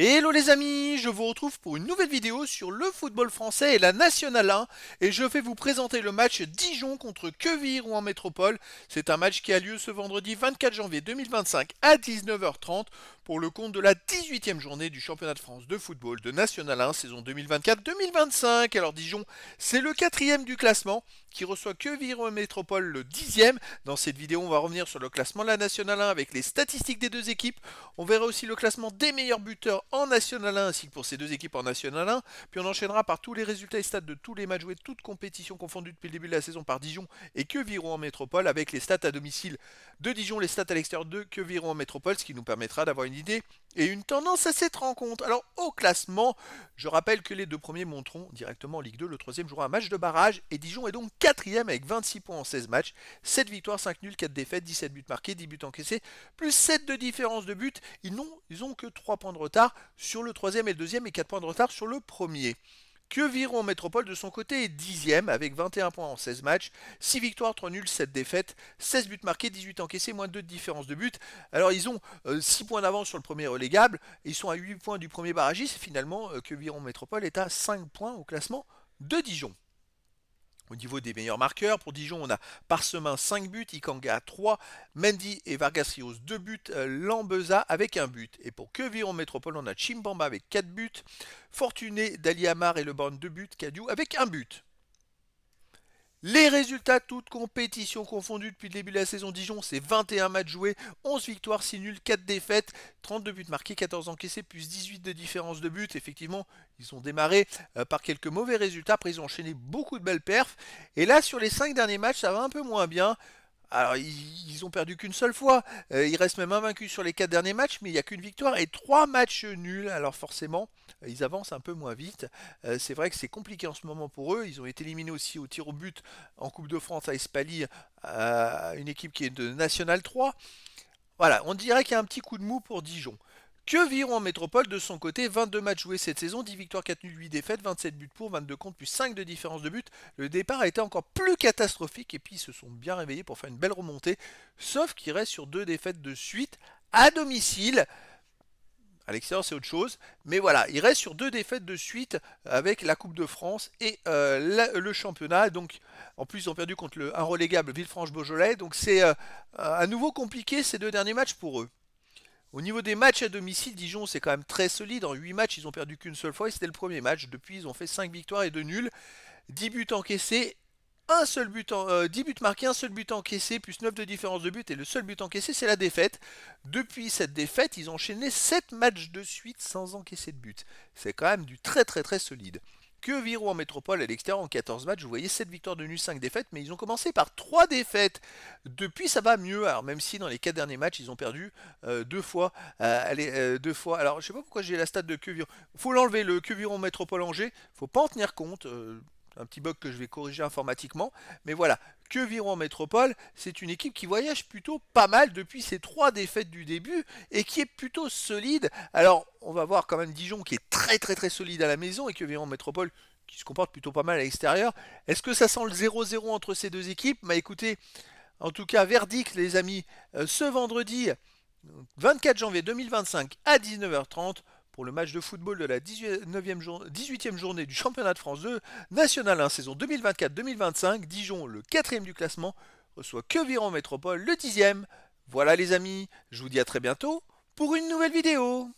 Hello les amis, je vous retrouve pour une nouvelle vidéo sur le football français et la Nationale 1 et je vais vous présenter le match Dijon contre Quevilly-Rouen Métropole. C'est un match qui a lieu ce vendredi 24 janvier 2025 à 19h30 pour le compte de la 18e journée du championnat de France de football de Nationale 1 saison 2024-2025. Alors Dijon, c'est le 4e du classement qui reçoit Quevilly-Rouen Métropole le 10e. Dans cette vidéo, on va revenir sur le classement de la Nationale 1 avec les statistiques des deux équipes. On verra aussi le classement des meilleurs buteurs en National 1 ainsi que pour ces deux équipes en National 1. Puis on enchaînera par tous les résultats et stats de tous les matchs joués, toutes compétitions confondues depuis le début de la saison par Dijon et Quevilly-Rouen en métropole avec les stats à domicile de Dijon, les stats à l'extérieur de Quevilly-Rouen en métropole, ce qui nous permettra d'avoir une idée et une tendance à cette rencontre. Alors au classement, je rappelle que les deux premiers monteront directement en Ligue 2, le troisième jouera un match de barrage et Dijon est donc 4e avec 26 points en 16 matchs, 7 victoires, 5 nuls, 4 défaites, 17 buts marqués, 10 buts encaissés, plus 7 de différence de but. Ils n'ont que 3 points de retard sur le troisième et le deuxième et 4 points de retard sur le premier. Quevilly-Rouen Métropole de son côté est 10e avec 21 points en 16 matchs, 6 victoires, 3 nuls, 7 défaites, 16 buts marqués, 18 encaissés, moins 2 de différence de but. Alors ils ont 6 points d'avance sur le premier relégable, ils sont à 8 points du premier barragiste, finalement Quevilly-Rouen Métropole est à 5 points au classement de Dijon. Au niveau des meilleurs marqueurs, pour Dijon, on a Parsemin 5 buts, Ikanga 3, Mendy et Vargas Rios 2 buts, Lambeza avec 1 but. Et pour Quevilly-Rouen Métropole, on a Chimbamba avec 4 buts, Fortuné, Dali Amar et Leborn 2 buts, Cadiou avec 1 but. Les résultats, toutes compétitions confondues depuis le début de la saison Dijon, c'est 21 matchs joués, 11 victoires, 6 nuls, 4 défaites, 32 buts marqués, 14 encaissés, plus 18 de différence de but. Effectivement, ils ont démarré par quelques mauvais résultats, après ils ont enchaîné beaucoup de belles perfs. Et là, sur les 5 derniers matchs, ça va un peu moins bien. Alors, ils ont perdu qu'une seule fois. Ils restent même invaincus sur les 4 derniers matchs, mais il n'y a qu'une victoire et 3 matchs nuls. Alors forcément, ils avancent un peu moins vite. C'est vrai que c'est compliqué en ce moment pour eux. Ils ont été éliminés aussi au tir au but en Coupe de France à Espali, une équipe qui est de National 3. Voilà, on dirait qu'il y a un petit coup de mou pour Dijon. Quevilly-Rouen en métropole, de son côté, 22 matchs joués cette saison, 10 victoires, 4 nuls, 8 défaites, 27 buts pour, 22 contre, plus 5 de différence de but. Le départ a été encore plus catastrophique et puis ils se sont bien réveillés pour faire une belle remontée, sauf qu'ils restent sur 2 défaites de suite à domicile. À l'extérieur, c'est autre chose. Mais voilà, il reste sur 2 défaites de suite avec la Coupe de France et le championnat. Donc, en plus, ils ont perdu contre un relégable Villefranche-Beaujolais. Donc, c'est à nouveau compliqué ces 2 derniers matchs pour eux. Au niveau des matchs à domicile, Dijon c'est quand même très solide. En 8 matchs, ils ont perdu qu'une seule fois et c'était le premier match. Depuis, ils ont fait 5 victoires et 2 nuls. 10 buts encaissés, 10 buts marqués, un seul but encaissé, plus 9 de différence de but. Et le seul but encaissé, c'est la défaite. Depuis cette défaite, ils ont enchaîné 7 matchs de suite sans encaisser de but. C'est quand même du très très très solide. Quevilly-Rouen en métropole à l'extérieur en 14 matchs, vous voyez 7 victoires de nul, 5 défaites, mais ils ont commencé par 3 défaites. Depuis ça va mieux, alors même si dans les 4 derniers matchs ils ont perdu 2 fois. Deux fois. Alors je sais pas pourquoi j'ai la stat de Quevilly. Faut l'enlever, le Quevilly-Rouen métropole Angers, faut pas en tenir compte. Un petit bug que je vais corriger informatiquement. Mais voilà, Quevilly-Rouen Métropole, c'est une équipe qui voyage plutôt pas mal depuis ses 3 défaites du début et qui est plutôt solide. Alors, on va voir quand même Dijon qui est très très très solide à la maison et Quevilly-Rouen Métropole qui se comporte plutôt pas mal à l'extérieur. Est-ce que ça sent le 0-0 entre ces deux équipes? Bah écoutez, en tout cas, verdict les amis, ce vendredi 24 janvier 2025 à 19h30 pour le match de football de la 18e journée du championnat de France 2 National 1 saison 2024-2025. Dijon, le 4e du classement, reçoit Quevilly-Rouen Métropole, le 10e. Voilà les amis, je vous dis à très bientôt pour une nouvelle vidéo.